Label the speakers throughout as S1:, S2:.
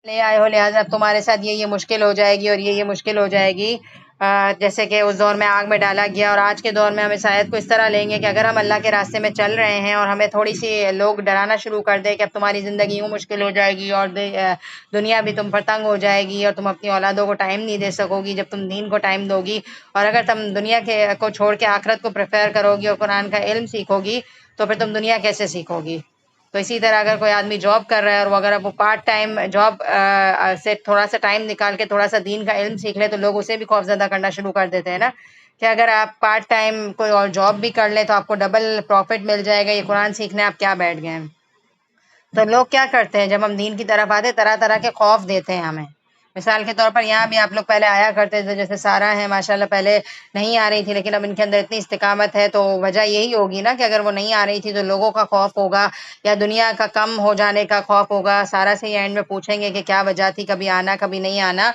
S1: لے آئے ہو، لہٰذا اب تمہارے ساتھ یہ مشکل ہو جائے گی اور یہ مشکل ہو جائے گی۔ جیسے کہ اس دور میں آگ میں ڈالا گیا، اور آج کے دور میں ہم اس آیت کو اس طرح لیں گے کہ اگر ہم اللہ کے راستے میں چل رہے ہیں اور ہمیں تھوڑی سی لوگ ڈرانا شروع کر دیں کہ اب تمہاری زندگی یوں مشکل ہو جائے گی اور دنیا بھی تم پر تنگ ہو جائے گی اور تم اپنی اولادوں کو ٹائم نہیں دے سکو گی جب تم دین کو ٹائم دو گی، اور اگر تم دنیا کو چھوڑ کے آخرت کو پریفر کرو گی اور قرآن کا علم سیکھو گی تو پھر تم دنیا کیسے سیکھو گی؟ تو اسی طرح اگر کوئی آدمی جاب کر رہا ہے اور اگر وہ پارٹ ٹائم جاب سے تھوڑا سا ٹائم نکال کے تھوڑا سا دین کا علم سیکھ لے تو لوگ اسے بھی خوف زدہ کرنا شروع کر دیتے ہیں نا، کہ اگر آپ پارٹ ٹائم کوئی اور جاب بھی کر لیں تو آپ کو ڈبل پروفٹ مل جائے گا، یہ قرآن سیکھنے آپ کیا بیٹھ گئے ہیں؟ تو لوگ کیا کرتے ہیں جب ہم دین کی طرف آتے طرح طرح کے خوف دیتے ہیں ہمیں۔ مثال کے طور پر یہاں بھی آپ لوگ پہلے آیا کرتے تھے، جیسے سارا ہے ماشاءاللہ پہلے نہیں آ رہی تھی لیکن اب ان کے اندر اتنی استقامت ہے، تو وجہ یہی ہوگی نا کہ اگر وہ نہیں آ رہی تھی تو لوگوں کا خوف ہوگا یا دنیا کا کم ہو جانے کا خوف ہوگا۔ سارا سے یہ اینڈ میں پوچھیں گے کہ کیا وجہ تھی، کبھی آنا کبھی نہیں آنا،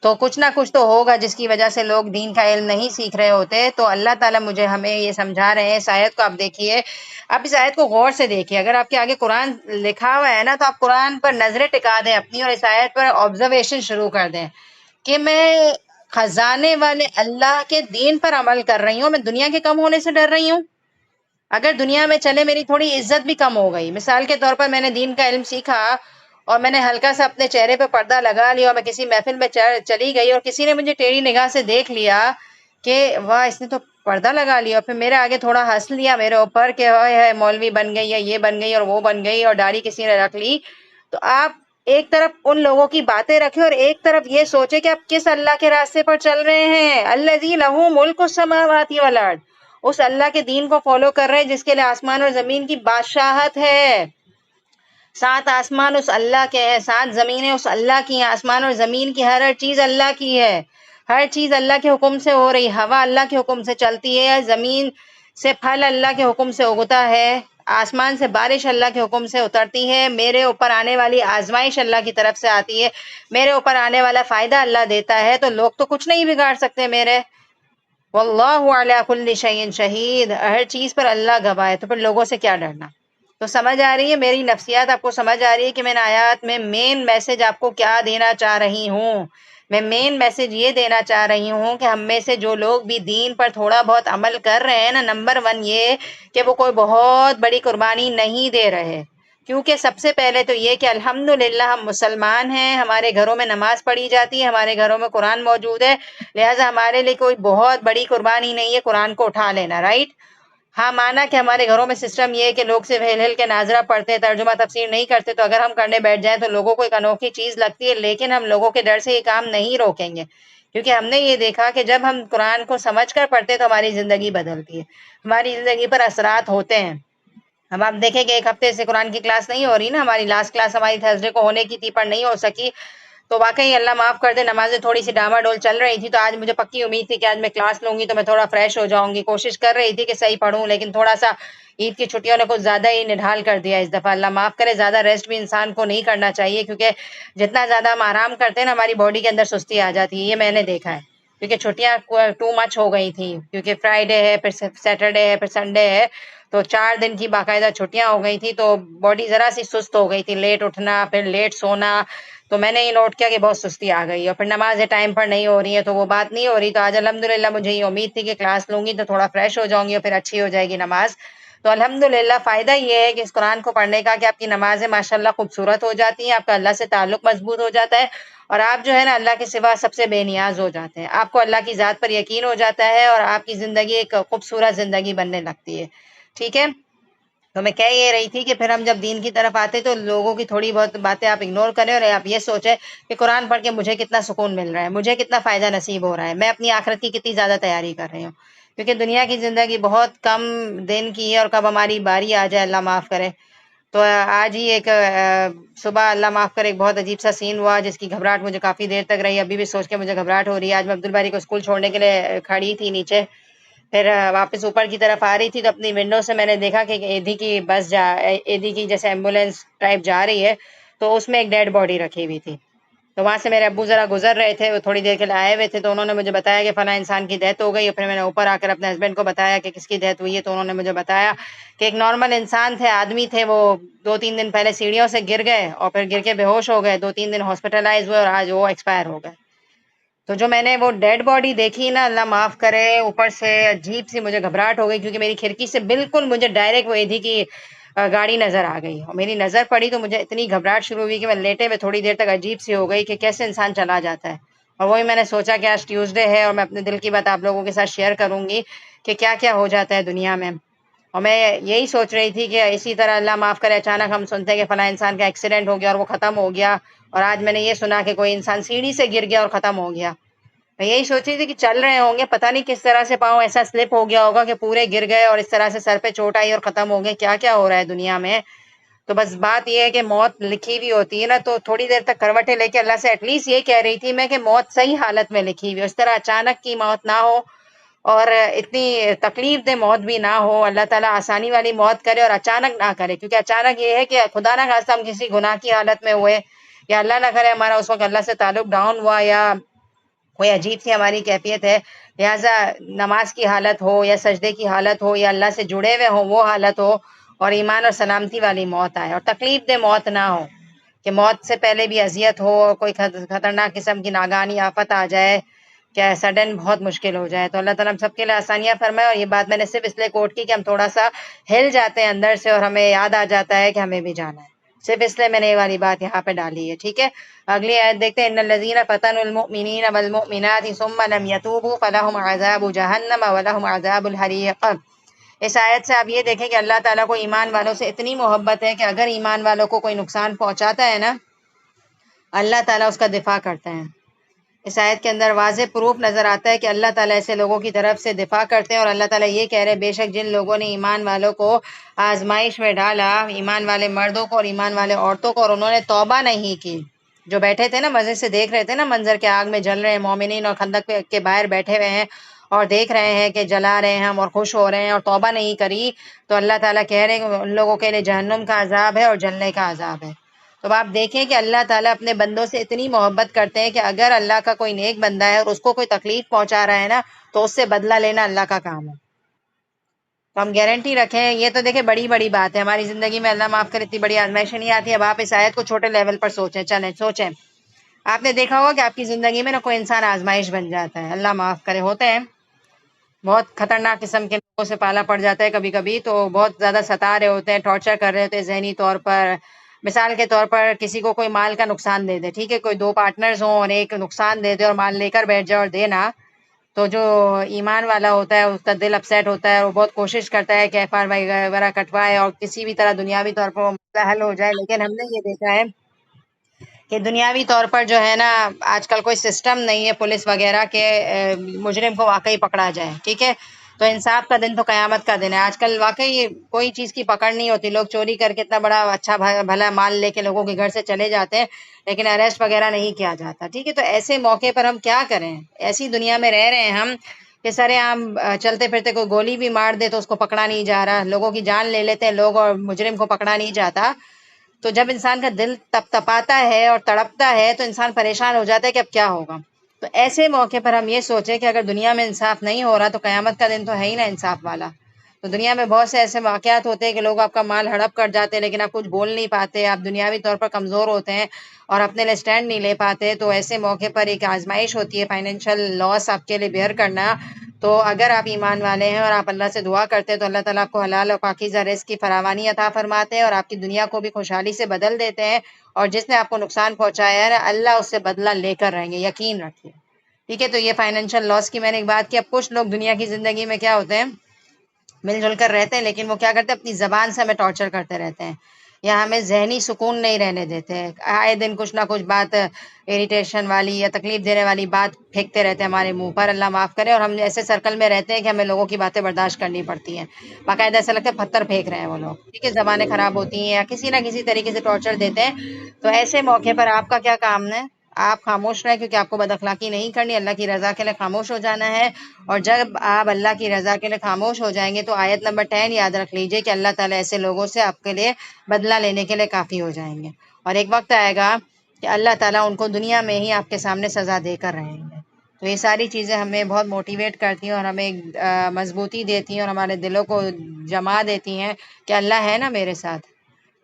S1: تو کچھ نہ کچھ تو ہوگا جس کی وجہ سے لوگ دین کا علم نہیں سیکھ رہے ہوتے۔ تو اللہ تعالیٰ ہمیں یہ سمجھا رہے ہیں، اس آیت کو آپ دیکھیے، آپ اس آیت کو غور سے دیکھیے، اگر آپ کے آگے قرآن لکھا ہوا ہے نا تو آپ قرآن پر نظریں ٹکا دیں اپنی اور اس آیت پر آبزرویشن شروع کر دیں کہ میں خزانے والے اللہ کے دین پر عمل کر رہی ہوں، میں دنیا کے کم ہونے سے ڈر رہی ہوں؟ اگر دنیا میں چلے میری تھوڑی عزت بھی کم ہو گئی، مثال کے طور پر میں نے دین کا علم سیکھا اور میں نے ہلکا سا اپنے چہرے پہ پردہ لگا لیا اور میں کسی محفل میں چلی گئی اور کسی نے مجھے ٹیڑھی نگاہ سے دیکھ لیا کہ واہ اس نے تو پردہ لگا لیا، اور پھر میرے آگے تھوڑا ہنس لیا میرے اوپر کہ ہے مولوی بن گئی یا یہ بن گئی اور وہ بن گئی اور داڑھی کسی نے رکھ لی، تو آپ ایک طرف ان لوگوں کی باتیں رکھیں اور ایک طرف یہ سوچیں کہ آپ کس اللہ کے راستے پر چل رہے ہیں۔ الذی لہ ملک السماوات والارض، اس اللہ کے دین کو فالو کر رہے ہیں جس کے لیے آسمان اور زمین کی بادشاہت ہے۔ 7 آسمان اس اللہ کے ہیں، 7 زمینیں اس اللہ کی ہیں، آسمان اور زمین کی ہر چیز اللہ کی ہے، ہر چیز اللہ کے حکم سے ہو رہی، ہوا اللہ کے حکم سے چلتی ہے، زمین سے پھل اللہ کے حکم سے اگتا ہے، آسمان سے بارش اللہ کے حکم سے اترتی ہے، میرے اوپر آنے والی آزمائش اللہ کی طرف سے آتی ہے، میرے اوپر آنے والا فائدہ اللہ دیتا ہے، تو لوگ تو کچھ نہیں بگاڑ سکتے میرے۔ واللہ علی کل شیء شہید، ہر چیز پر اللہ گواہ ہے، تو پھر لوگوں سے کیا ڈرنا؟ تو سمجھ آ رہی ہے میری نفسیات، آپ کو سمجھ آ رہی ہے کہ میں نے آیات میں مین میسج آپ کو کیا دینا چاہ رہی ہوں؟ میں مین میسج یہ دینا چاہ رہی ہوں کہ ہم میں سے جو لوگ بھی دین پر تھوڑا بہت عمل کر رہے ہیں نا، نمبر 1 یہ کہ وہ کوئی بہت بڑی قربانی نہیں دے رہے، کیونکہ سب سے پہلے تو یہ کہ الحمدللہ ہم مسلمان ہیں، ہمارے گھروں میں نماز پڑھی جاتی ہے، ہمارے گھروں میں قرآن موجود ہے، لہٰذا ہمارے لیے کوئی بہت بڑی قربانی نہیں ہے قرآن کو اٹھا لینا، رائٹ؟ ہاں مانا کہ ہمارے گھروں میں سسٹم یہ ہے کہ لوگ سے ہل ہل کے ناظرہ پڑھتے ہیں، ترجمہ تفسیر نہیں کرتے، تو اگر ہم کرنے بیٹھ جائیں تو لوگوں کو ایک انوکھی چیز لگتی ہے، لیکن ہم لوگوں کے ڈر سے یہ کام نہیں روکیں گے، کیونکہ ہم نے یہ دیکھا کہ جب ہم قرآن کو سمجھ کر پڑھتے تو ہماری زندگی بدلتی ہے، ہماری زندگی پر اثرات ہوتے ہیں۔ اب آپ دیکھیں کہ ایک ہفتے سے قرآن کی کلاس نہیں ہو رہی نا، ہماری لاسٹ کلاس ہماری تھرسڈے کو ہونے کی تھی پر نہیں ہو سکی، تو واقعی اللہ معاف کر دے نمازیں تھوڑی سی ڈاما ڈول چل رہی تھی، تو آج مجھے پکی امید تھی کہ آج میں کلاس لوں گی تو میں تھوڑا فریش ہو جاؤں گی، کوشش کر رہی تھی کہ صحیح پڑھوں، لیکن تھوڑا سا عید کی چھٹیوں نے کچھ زیادہ ہی نڈھال کر دیا اس دفعہ، اللہ معاف کرے۔ زیادہ ریسٹ بھی انسان کو نہیں کرنا چاہیے، کیونکہ جتنا زیادہ ہم آرام کرتے ہیں نا ہماری باڈی کے اندر سستی آ جاتی ہے، یہ میں نے دیکھا ہے، کیونکہ چھٹیاں ٹو مچ ہو گئی تھیں، کیونکہ فرائیڈے ہے پھر سیٹرڈے ہے پھر سنڈے ہے، تو 4 دن کی باقاعدہ چھٹیاں ہو گئی تھی، تو باڈی ذرا سی سست ہو گئی تھی، لیٹ اٹھنا پھر لیٹ سونا، تو میں نے یہ نوٹ کیا کہ بہت سستی آ گئی، اور پھر نمازیں ٹائم پر نہیں ہو رہی ہیں تو وہ بات نہیں ہو رہی، تو آج الحمدللہ مجھے یہ امید تھی کہ کلاس لوں گی تو تھوڑا فریش ہو جاؤں گی اور پھر اچھی ہو جائے گی نماز۔ تو الحمدللہ فائدہ یہ ہے کہ اس قرآن کو پڑھنے کا کہ آپ کی نمازیں ماشاءاللہ خوبصورت ہو جاتی ہیں، آپ کا اللہ سے تعلق مضبوط ہو جاتا ہے، اور آپ جو ہے نا اللہ کے سوا سب سے بے نیاز ہو جاتے ہیں، آپ کو اللہ کی ذات پر یقین ہو جاتا ہے اور آپ کی زندگی ایک خوبصورت زندگی بننے لگتی ہے، ٹھیک ہے؟ تو میں کہہ یہ رہی تھی کہ پھر ہم جب دین کی طرف آتے تو لوگوں کی تھوڑی بہت باتیں آپ اگنور کریں اور آپ یہ سوچیں کہ قرآن پڑھ کے مجھے کتنا سکون مل رہا ہے، مجھے کتنا فائدہ نصیب ہو رہا ہے، میں اپنی آخرت کی کتنی زیادہ تیاری کر رہی ہوں، کیونکہ دنیا کی زندگی بہت کم دن کی ہے اور کب ہماری باری آ جائے اللہ معاف کرے۔ تو آج ہی ایک صبح اللہ معاف کرے ایک بہت عجیب سا سین ہوا جس کی گھبراہٹ مجھے کافی دیر تک رہی، ابھی بھی سوچ کے مجھے گھبراہٹ ہو رہی ہے۔ آج میں عبدالباری کو اسکول چھوڑنے کے لیے کھڑی تھی نیچے، پھر واپس اوپر کی طرف آ رہی تھی تو اپنی ونڈو سے میں نے دیکھا کہ ایدھی کی بس ایدھی کی جیسے ایمبولینس ٹائپ جا رہی ہے، تو اس میں ایک ڈیڈ باڈی رکھی ہوئی تھی، تو وہاں سے میرے ابو ذرا گزر رہے تھے، وہ تھوڑی دیر کے لیے آئے ہوئے تھے، تو انہوں نے مجھے بتایا کہ فلاں انسان کی ڈیتھ ہو گئی، اور پھر میں نے اوپر آ کر اپنے ہسبینڈ کو بتایا کہ کس کی ڈیتھ ہوئی ہے، تو انہوں نے مجھے بتایا کہ ایک نارمل انسان تھے، آدمی تھے، وہ 2-3 دن پہلے سیڑھیوں سے گر گئے اور پھر گر کے بے ہوش ہو گئے، 2-3 دن ہاسپٹلائز ہوئے اور آج وہ ایکسپائر ہو گئے۔ تو جو میں نے وہ ڈیڈ باڈی دیکھی نا، اللہ معاف کرے، اوپر سے عجیب سی مجھے گھبراہٹ ہو گئی، کیونکہ میری کھڑکی سے بالکل مجھے ڈائریکٹ وہ تھی کہ گاڑی نظر آ گئی، اور میری نظر پڑی تو مجھے اتنی گھبراہٹ شروع ہوئی کہ میں لیٹے ہوئے تھوڑی دیر تک عجیب سی ہو گئی کہ کیسے انسان چلا جاتا ہے۔ اور وہی میں نے سوچا کہ آج ٹیوزڈے ہے اور میں اپنے دل کی بات آپ لوگوں کے ساتھ شیئر کروں گی کہ کیا کیا ہو جاتا ہے دنیا میں۔ اور میں یہی سوچ رہی تھی کہ اسی طرح اللہ معاف کرے اچانک ہم سنتے ہیں کہ فلاں انسان کا ایکسیڈنٹ ہو گیا اور وہ ختم ہو گیا، اور آج میں نے یہ سنا کہ کوئی انسان سیڑھی سے گر گیا اور ختم ہو گیا۔ میں یہی سوچ رہی تھی کہ چل رہے ہوں گے، پتہ نہیں کس طرح سے پاؤں ایسا سلپ ہو گیا ہوگا کہ پورے گر گئے اور اس طرح سے سر پہ چوٹ آئی اور ختم ہو گئے، کیا کیا ہو رہا ہے دنیا میں۔ تو بس بات یہ ہے کہ موت لکھی ہوئی ہوتی ہے نا، تو تھوڑی دیر تک کروٹیں لے کے اللہ سے ایٹ لیسٹ یہ کہہ رہی تھی میں کہ موت صحیح حالت میں لکھی ہوئی ہے، اس طرح اچانک کی موت نہ ہو اور اتنی تکلیف دہ موت بھی نہ ہو۔ اللہ تعالیٰ آسانی والی موت کرے اور اچانک نہ کرے، کیونکہ اچانک یہ ہے کہ خدا نہ خواستہ ہم کسی گناہ کی حالت میں ہوئے، یا اللہ نہ کرے ہمارا اس وقت اللہ سے تعلق ڈاؤن ہوا، یا کوئی عجیب سی ہماری کیفیت ہے، لہٰذا نماز کی حالت ہو یا سجدے کی حالت ہو یا اللہ سے جڑے ہوئے ہوں وہ حالت ہو، اور ایمان اور سلامتی والی موت آئے اور تکلیف دہ موت نہ ہو کہ موت سے پہلے بھی اذیت ہو اور کوئی خطرناک قسم کی ناگہانی آفت آ جائے کہ سڈن بہت مشکل ہو جائے۔ تو اللہ تعالیٰ ہم سب کے لیے آسانیاں فرمائے، اور یہ بات میں نے صرف اس لیے کوٹ کی کہ ہم تھوڑا سا ہل جاتے ہیں اندر سے اور ہمیں یاد آ جاتا ہے کہ ہمیں بھی جانا ہے، صرف اس لیے میں نے یہ والی بات یہاں پہ ڈالی ہے، ٹھیک ہے۔ اگلی آیت دیکھتے ہیں، ان الذین فتنوا المؤمنین والمؤمنات ثم لم يتوبوا فلهم عذاب جہنم ولهم عذاب الحریق۔ اس آیت سے آپ یہ دیکھیں کہ اللہ تعالیٰ کو ایمان والوں سے اتنی محبت ہے کہ اگر ایمان والوں کو کوئی نقصان پہنچاتا ہے نا، اللہ تعالیٰ اس کا دفاع کرتے ہیں۔ اس آیت کے اندر واضح پروف نظر آتا ہے کہ اللہ تعالیٰ ایسے لوگوں کی طرف سے دفاع کرتے ہیں، اور اللہ تعالیٰ یہ کہہ رہے بے شک جن لوگوں نے ایمان والوں کو آزمائش میں ڈالا، ایمان والے مردوں کو اور ایمان والے عورتوں کو، اور انہوں نے توبہ نہیں کی، جو بیٹھے تھے نا مزے سے دیکھ رہے تھے نا منظر کے آگ میں جل رہے ہیں مومنین، اور خندق کے باہر بیٹھے ہوئے ہیں اور دیکھ رہے ہیں کہ جلا رہے ہیں ہم اور خوش ہو رہے ہیں، اور توبہ نہیں کری، تو اللہ تعالیٰ کہہ رہے ہیں کہ ان لوگوں کے لیے جہنم کا عذاب ہے اور جلنے کا عذاب ہے۔ تو آپ دیکھیں کہ اللہ تعالیٰ اپنے بندوں سے اتنی محبت کرتے ہیں کہ اگر اللہ کا کوئی نیک بندہ ہے اور اس کو کوئی تکلیف پہنچا رہا ہے نا، تو اس سے بدلہ لینا اللہ کا کام ہے۔ تو ہم گارنٹی رکھیں، یہ تو دیکھیں بڑی بڑی بات ہے ہماری زندگی میں، اللہ معاف کرے اتنی بڑی آزمائشیں نہیں آتی۔ اب آپ اس آیت کو چھوٹے لیول پر سوچیں، چلیں سوچیں، آپ نے دیکھا ہوگا کہ آپ کی زندگی میں نا کوئی انسان آزمائش بن جاتا ہے، اللہ معاف کرے، ہوتے ہیں بہت خطرناک قسم کے لوگوں سے پالا پڑ جاتا ہے کبھی کبھی، تو بہت زیادہ ستا رہے ہوتے ہیں، ٹارچر کر رہے ہوتے ہیں ذہنی طور پر۔ مثال کے طور پر کسی کو کوئی مال کا نقصان دے دے، ٹھیک ہے، کوئی 2 پارٹنرز ہوں اور ایک نقصان دے دے اور مال لے کر بیٹھ جائے اور دے نا، تو جو ایمان والا ہوتا ہے اس کا دل اپسیٹ ہوتا ہے، وہ بہت کوشش کرتا ہے کہ ایف آر وغیرہ کٹوائے اور کسی بھی طرح دنیاوی طور پر وہ مسئلہ حل ہو جائے۔ لیکن ہم نے یہ دیکھا ہے کہ دنیاوی طور پر جو ہے نا آج کل کوئی سسٹم نہیں ہے پولیس وغیرہ کے مجرم کو واقعی پکڑا جائے، ٹھیک ہے۔ تو انصاف کا دن تو قیامت کا دن ہے، آج کل واقعی کوئی چیز کی پکڑ نہیں ہوتی، لوگ چوری کر کے اتنا بڑا اچھا بھلا مال لے کے لوگوں کے گھر سے چلے جاتے ہیں، لیکن اریسٹ وغیرہ نہیں کیا جاتا، ٹھیک ہے۔ تو ایسے موقع پر ہم کیا کریں، ایسی دنیا میں رہ رہے ہیں ہم کہ سرے عام چلتے پھرتے کوئی گولی بھی مار دے تو اس کو پکڑا نہیں جا رہا، لوگوں کی جان لے لیتے ہیں لوگ اور مجرم کو پکڑا نہیں جاتا۔ تو جب انسان کا دل تپ تپاتا ہے اور تڑپتا ہے تو انسان پریشان ہو جاتا ہے کہ اب کیا ہوگا۔ تو ایسے موقع پر ہم یہ سوچیں کہ اگر دنیا میں انصاف نہیں ہو رہا تو قیامت کا دن تو ہے ہی نا انصاف والا۔ تو دنیا میں بہت سے ایسے واقعات ہوتے ہیں کہ لوگ آپ کا مال ہڑپ کر جاتے ہیں لیکن آپ کچھ بول نہیں پاتے، آپ دنیاوی طور پر کمزور ہوتے ہیں اور اپنے لیے اسٹینڈ نہیں لے پاتے، تو ایسے موقع پر ایک آزمائش ہوتی ہے، فائنینشیل لاس آپ کے لیے بیئر کرنا۔ تو اگر آپ ایمان والے ہیں اور آپ اللہ سے دعا کرتے ہیں تو اللہ تعالیٰ آپ کو حلال اور پاکیزہ رزق کی فراوانی عطا فرماتے ہیں اور آپ کی دنیا کو بھی خوشحالی سے بدل دیتے ہیں، اور جس نے آپ کو نقصان پہنچایا ہے اللہ اس سے بدلہ لے کر رہیں گے، یقین رکھیے، ٹھیک ہے۔ تو یہ فائنینشیل لاس کی میں نے ایک بات کی۔ اب کچھ لوگ دنیا کی زندگی میں کیا ہوتے ہیں، مل جل کر رہتے ہیں لیکن وہ کیا کرتے ہیں، اپنی زبان سے ہمیں ٹارچر کرتے رہتے ہیں یا ہمیں ذہنی سکون نہیں رہنے دیتے، آئے دن کچھ نہ کچھ بات اریٹیشن والی یا تکلیف دینے والی بات پھینکتے رہتے ہیں ہمارے منہ پر، اللہ معاف کرے، اور ہم ایسے سرکل میں رہتے ہیں کہ ہمیں لوگوں کی باتیں برداشت کرنی پڑتی ہیں، باقاعدہ ایسا لگتا ہے پتھر پھینک رہے ہیں وہ لوگ، ٹھیک ہے، زبانیں خراب ہوتی ہیں یا کسی نہ کسی طریقے سے ٹارچر دیتے ہیں۔ تو ایسے موقع پر آپ کا کیا کام ہے، آپ خاموش رہیں، کیونکہ آپ کو بد اخلاقی نہیں کرنی، اللہ کی رضا کے لیے خاموش ہو جانا ہے، اور جب آپ اللہ کی رضا کے لیے خاموش ہو جائیں گے تو آیت نمبر 10 یاد رکھ لیجئے کہ اللہ تعالیٰ ایسے لوگوں سے آپ کے لیے بدلہ لینے کے لیے کافی ہو جائیں گے، اور ایک وقت آئے گا کہ اللہ تعالیٰ ان کو دنیا میں ہی آپ کے سامنے سزا دے کر رہیں گے۔ تو یہ ساری چیزیں ہمیں بہت موٹیویٹ کرتی ہیں اور ہمیں مضبوطی دیتی ہیں اور ہمارے دلوں کو جما دیتی ہیں کہ اللہ ہے نا میرے ساتھ۔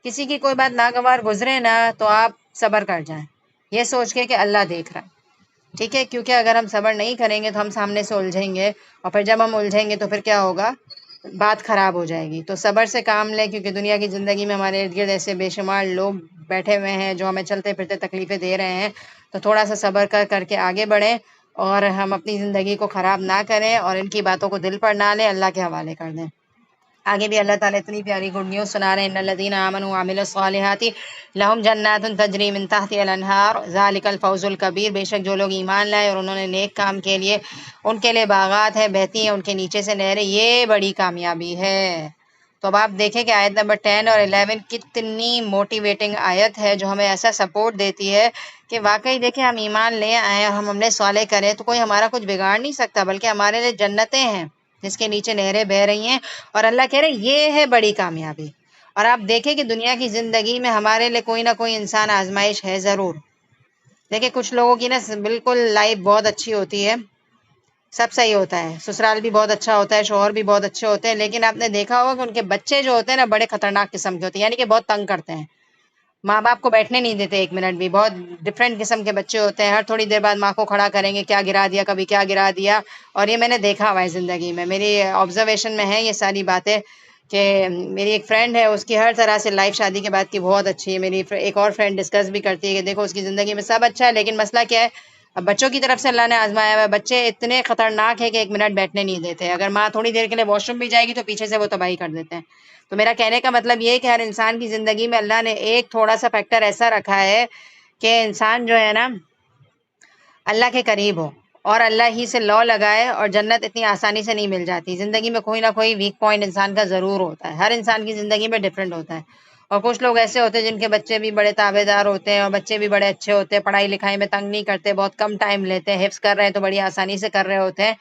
S1: کسی کی کوئی بات ناگوار گزرے نا تو آپ صبر کر جائیں، یہ سوچ کے کہ اللہ دیکھ رہا ہے، ٹھیک ہے؟ کیونکہ اگر ہم صبر نہیں کریں گے تو ہم سامنے سے الجھیں گے، اور پھر جب ہم الجھیں گے تو پھر کیا ہوگا؟ بات خراب ہو جائے گی۔ تو صبر سے کام لیں، کیونکہ دنیا کی زندگی میں ہمارے ارد گرد ایسے بے شمار لوگ بیٹھے ہوئے ہیں جو ہمیں چلتے پھرتے تکلیفیں دے رہے ہیں۔ تو تھوڑا سا صبر کر کے آگے بڑھیں اور ہم اپنی زندگی کو خراب نہ کریں اور ان کی باتوں کو دل پر نہ لیں، اللہ کے حوالے کر دیں۔ آگے بھی اللہ تعالیٰ اتنی پیاری گڈ نیوز سنا رہے ہیں، ان الذین آمنوا وعملوا الصالحات لہم جنات تجری من تحتها الانہار ذالک الفوز الکبیر، بے شک جو لوگ ایمان لائے اور انہوں نے نیک کام کے لیے، ان کے لیے باغات ہیں، بہتی ہیں ان کے نیچے سے نہریں، یہ بڑی کامیابی ہے۔ تو اب آپ دیکھیں کہ آیت نمبر 10 اور 11 کتنی موٹیویٹنگ آیت ہے جو ہمیں ایسا سپورٹ دیتی ہے کہ واقعی دیکھیں ہم ایمان لے آئے اور ہم نے صالح کرے تو کوئی ہمارا کچھ بگاڑ نہیں سکتا، بلکہ ہمارے لیے جنتیں ہیں جس کے نیچے نہریں بہہ رہی ہیں، اور اللہ کہہ رہے یہ ہے بڑی کامیابی۔ اور آپ دیکھیں کہ دنیا کی زندگی میں ہمارے لیے کوئی نہ کوئی انسان آزمائش ہے ضرور۔ دیکھیں کچھ لوگوں کی نا بالکل لائف بہت اچھی ہوتی ہے، سب صحیح ہوتا ہے، سسرال بھی بہت اچھا ہوتا ہے، شوہر بھی بہت اچھے ہوتے ہیں، لیکن آپ نے دیکھا ہوگا کہ ان کے بچے جو ہوتے ہیں نا بڑے خطرناک قسم کے ہوتے ہیں، یعنی کہ بہت تنگ کرتے ہیں، ماں باپ کو بیٹھنے نہیں دیتے ایک منٹ بھی، بہت ڈفرینٹ قسم کے بچے ہوتے ہیں، ہر تھوڑی دیر بعد ماں کو کھڑا کریں گے، کیا گرا دیا، کبھی کیا گرا دیا۔ اور یہ میں نے دیکھا ہوا ہے زندگی میں، میری آبزرویشن میں ہے یہ ساری باتیں، کہ میری ایک فرینڈ ہے، اس کی ہر طرح سے لائف شادی کے بعد کی بہت اچھی ہے، میری ایک اور فرینڈ ڈسکس بھی کرتی ہے کہ دیکھو اس کی زندگی میں سب اچھا ہے، لیکن مسئلہ کیا ہے؟ اب بچوں کی طرف سے اللہ نے آزمایا ہوا ہے، بچے اتنے خطرناک ہے کہ ایک منٹ بیٹھنے نہیں دیتے، اگر ماں تھوڑی دیر کے لیے واش روم بھی جائے گی تو پیچھے سے وہ تباہی کر دیتے ہیں۔ تو میرا کہنے کا مطلب یہ ہے کہ ہر انسان کی زندگی میں اللہ نے ایک تھوڑا سا فیکٹر ایسا رکھا ہے کہ انسان جو ہے نا اللہ کے قریب ہو اور اللہ ہی سے لو لگائے، اور جنت اتنی آسانی سے نہیں مل جاتی، زندگی میں کوئی نہ کوئی ویک پوائنٹ انسان کا ضرور ہوتا ہے، ہر انسان کی زندگی میں ڈفرینٹ ہوتا ہے۔ اور کچھ لوگ ایسے ہوتے ہیں جن کے بچے بھی بڑے تابع دار ہوتے ہیں اور بچے بھی بڑے اچھے ہوتے ہیں، پڑھائی لکھائی میں تنگ نہیں کرتے، بہت کم ٹائم لیتے ہیں، حفظ کر رہے ہیں تو بڑی آسانی سے کر رہے ہوتے ہیں،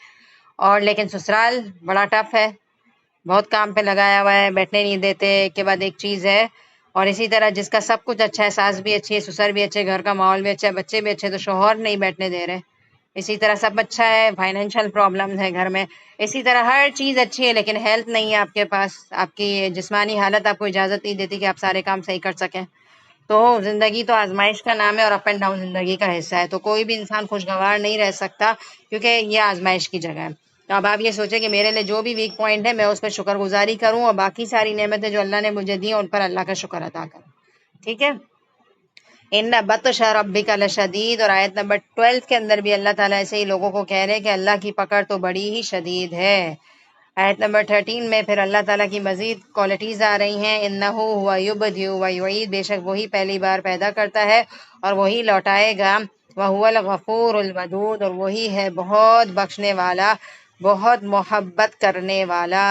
S1: اور لیکن سسرال بڑا ٹف ہے، بہت کام پہ لگایا ہوا ہے، بیٹھنے نہیں دیتے، ایک کے بعد ایک چیز ہے۔ اور اسی طرح جس کا سب کچھ اچھا ہے، ساس بھی اچھی ہے، سسر بھی اچھے، گھر کا ماحول بھی اچھا ہے، بچے بھی اچھے، تو شوہر نہیں بیٹھنے دے رہے۔ اسی طرح سب اچھا ہے، فائنینشیل پرابلمز ہے گھر میں، اسی طرح ہر چیز اچھی ہے لیکن ہیلتھ نہیں ہے آپ کے پاس، آپ کی جسمانی حالت آپ کو اجازت نہیں دیتی کہ آپ سارے کام صحیح کر سکیں۔ تو زندگی تو آزمائش کا نام ہے اور اپ اینڈ ڈاؤن زندگی کا حصہ ہے، تو کوئی بھی انسان خوشگوار نہیں رہ سکتا کیونکہ یہ آزمائش کی جگہ ہے۔ تو اب آپ یہ سوچیں کہ میرے لیے جو بھی ویک پوائنٹ ہے میں اس پہ شکر گزاری کروں اور باقی ساری نعمتیں جو اللہ نے مجھے دی ہیں ان پر اللہ کا شکر ادا کروں، ٹھیک ہے؟ ان بطش ربک لشدید، اور آیت نمبر 12 کے اندر بھی اللہ تعالیٰ ایسے ہی لوگوں کو کہہ رہے ہیں کہ اللہ کی پکڑ تو بڑی ہی شدید ہے۔ آیت نمبر 13 میں پھر اللہ تعالیٰ کی مزید کوالٹیز آ رہی ہیں، انہ ہوا یبدئ و یعید، بے شک وہی پہلی بار پیدا کرتا ہے اور وہی لوٹائے گا، وہو الغفور الودود، اور وہی ہے بہت بخشنے والا، بہت محبت کرنے والا۔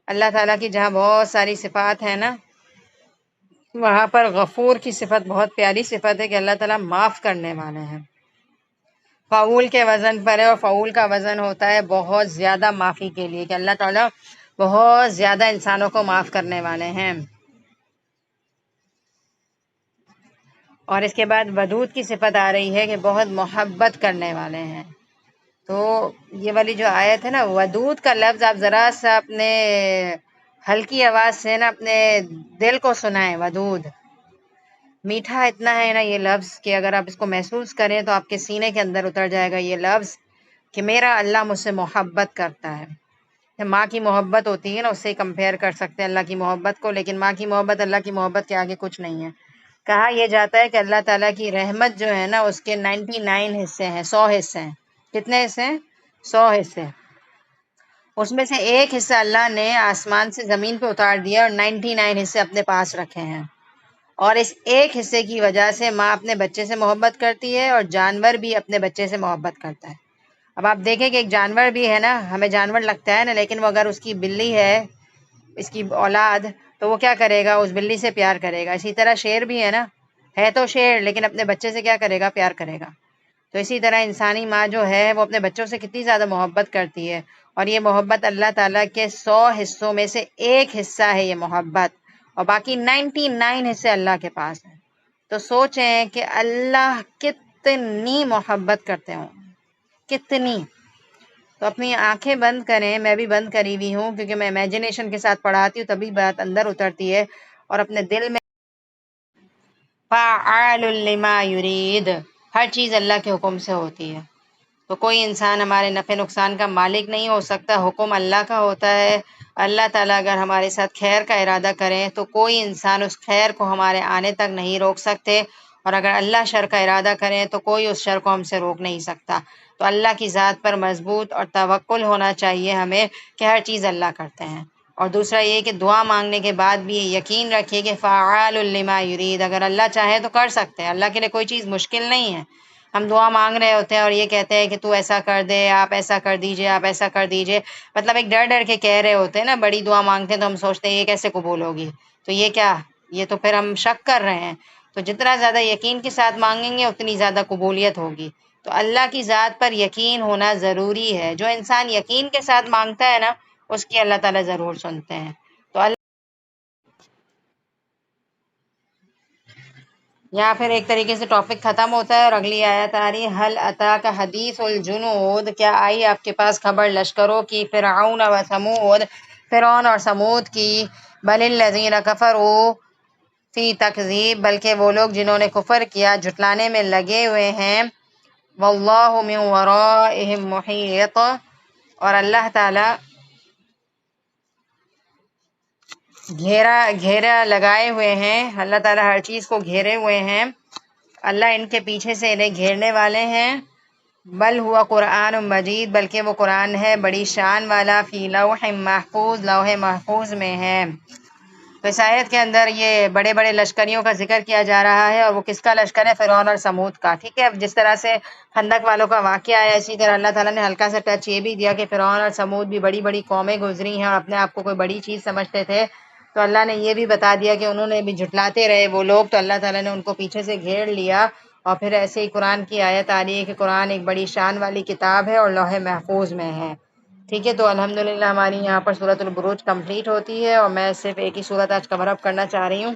S1: اللہ تعالیٰ کی جہاں بہت ساری صفات ہیں نا، وہاں پر غفور کی صفت بہت پیاری صفت ہے کہ اللہ تعالیٰ معاف کرنے والے ہیں، فعول کے وزن پر ہے، اور فعول کا وزن ہوتا ہے بہت زیادہ معافی کے لیے، کہ اللہ تعالیٰ بہت زیادہ انسانوں کو معاف کرنے والے ہیں۔ اور اس کے بعد ودود کی صفت آ رہی ہے کہ بہت محبت کرنے والے ہیں۔ تو یہ والی جو آیت ہے نا، ودود کا لفظ آپ ذرا سا اپنے ہلکی آواز سے نا اپنے دل کو سنائیں، ودود میٹھا اتنا ہے نا یہ لفظ کہ اگر آپ اس کو محسوس کریں تو آپ کے سینے کے اندر اتر جائے گا یہ لفظ کہ میرا اللہ مجھ سے محبت کرتا ہے۔ ماں کی محبت ہوتی ہے نا، اس سے کمپیئر کر سکتے ہیں اللہ کی محبت کو، لیکن ماں کی محبت اللہ کی محبت کے آگے کچھ نہیں ہے۔ کہا یہ جاتا ہے کہ اللہ تعالیٰ کی رحمت جو ہے نا اس کے 99 حصے ہیں، 100 حصے ہیں۔ کتنے حصے ہیں؟ 100 حصے۔ اس میں سے ایک حصہ اللہ نے آسمان سے زمین پہ اتار دیا اور 99 حصے اپنے پاس رکھے ہیں، اور اس ایک حصے کی وجہ سے ماں اپنے بچے سے محبت کرتی ہے اور جانور بھی اپنے بچے سے محبت کرتا ہے۔ اب آپ دیکھیں کہ ایک جانور بھی ہے نا، ہمیں جانور لگتا ہے نا، لیکن وہ اگر اس کی بلی ہے، اس کی اولاد، تو وہ کیا کرے گا؟ اس بلی سے پیار کرے گا۔ اسی طرح شیر بھی ہے نا، ہے تو شیر لیکن اپنے بچے سے کیا کرے گا؟ پیار کرے گا۔ تو اسی طرح انسانی ماں جو ہے وہ اپنے بچوں سے کتنی زیادہ محبت کرتی ہے، اور یہ محبت اللہ تعالیٰ کے 100 حصوں میں سے ایک حصہ ہے یہ محبت، اور باقی 99 حصے اللہ کے پاس ہیں۔ تو سوچیں کہ اللہ کتنی محبت کرتے ہوں، کتنی. تو اپنی آنکھیں بند کریں، میں بھی بند کری ہوئی ہوں کیونکہ میں امیجنیشن کے ساتھ پڑھاتی ہوں تبھی بات اندر اترتی ہے، اور اپنے دل میں فعال لما یرید، ہر چیز اللہ کے حکم سے ہوتی ہے. تو کوئی انسان ہمارے نفع نقصان کا مالک نہیں ہو سکتا، حکم اللہ کا ہوتا ہے. اللہ تعالیٰ اگر ہمارے ساتھ خیر کا ارادہ کریں تو کوئی انسان اس خیر کو ہمارے آنے تک نہیں روک سکتے، اور اگر اللہ شر کا ارادہ کریں تو کوئی اس شر کو ہم سے روک نہیں سکتا. تو اللہ کی ذات پر مضبوط اور توکل ہونا چاہیے ہمیں کہ ہر چیز اللہ کرتے ہیں. اور دوسرا یہ کہ دعا مانگنے کے بعد بھی یہ یقین رکھیے کہ فعال لما یرید، اگر اللہ چاہے تو کر سکتے ہیں، اللہ کے لیے کوئی چیز مشکل نہیں ہے. ہم دعا مانگ رہے ہوتے ہیں اور یہ کہتے ہیں کہ تو ایسا کر دے، آپ ایسا کر دیجئے، آپ ایسا کر دیجئے، مطلب ایک ڈر ڈر کے کہہ رہے ہوتے ہیں نا. بڑی دعا مانگتے ہیں تو ہم سوچتے ہیں یہ کیسے قبول ہوگی، تو یہ کیا، یہ تو پھر ہم شک کر رہے ہیں. تو جتنا زیادہ یقین کے ساتھ مانگیں گے اتنی زیادہ قبولیت ہوگی. تو اللہ کی ذات پر یقین ہونا ضروری ہے. جو انسان یقین کے ساتھ مانگتا ہے نا اس کی اللہ تعالیٰ ضرور سنتے ہیں. تو یہاں پھر ایک طریقے سے ٹاپک ختم ہوتا ہے اور اگلی آیت آ رہی ہے حل اتاک حدیث الجنود، کیا آئی آپ کے پاس خبر لشکروں کی، فرعون و ثمود، فرعون اور ثمود کی. بل الذین کفروا فی تکذیب، بلکہ وہ لوگ جنہوں نے کفر کیا جھٹلانے میں لگے ہوئے ہیں. واللہ من ورائہم محیط، اور اللہ تعالیٰ گھیرا لگائے ہوئے ہیں، اللہ تعالیٰ ہر چیز کو گھیرے ہوئے ہیں. اللہ ان کے پیچھے سے انہیں گھیرنے والے ہیں. بل ہوا قرآن مجید، بلکہ وہ قرآن ہے بڑی شان والا، فی لوح محفوظ، لوح محفوظ میں ہے. تو اس آیت کے اندر یہ بڑے بڑے لشکریوں کا ذکر کیا جا رہا ہے، اور وہ کس کا لشکر ہے؟ فرعون اور ثمود کا. ٹھیک ہے، جس طرح سے خندق والوں کا واقعہ ہے اسی طرح اللہ تعالیٰ نے ہلکا سا ٹچ یہ بھی دیا کہ فرعون اور ثمود بھی بڑی بڑی قومیں گزری ہیں اور اپنے آپ کو کوئی بڑی چیز سمجھتے تھے. تو اللہ نے یہ بھی بتا دیا کہ انہوں نے بھی جھٹلاتے رہے وہ لوگ، تو اللہ تعالیٰ نے ان کو پیچھے سے گھیر لیا. اور پھر ایسے ہی قرآن کی آیت آ رہی ہے کہ قرآن ایک بڑی شان والی کتاب ہے اور لوح محفوظ میں ہے. ٹھیک ہے، تو الحمدللہ ہماری یہاں پر سورۃ البروج کمپلیٹ ہوتی ہے، اور میں صرف ایک ہی سورت آج کور اپ کرنا چاہ رہی ہوں.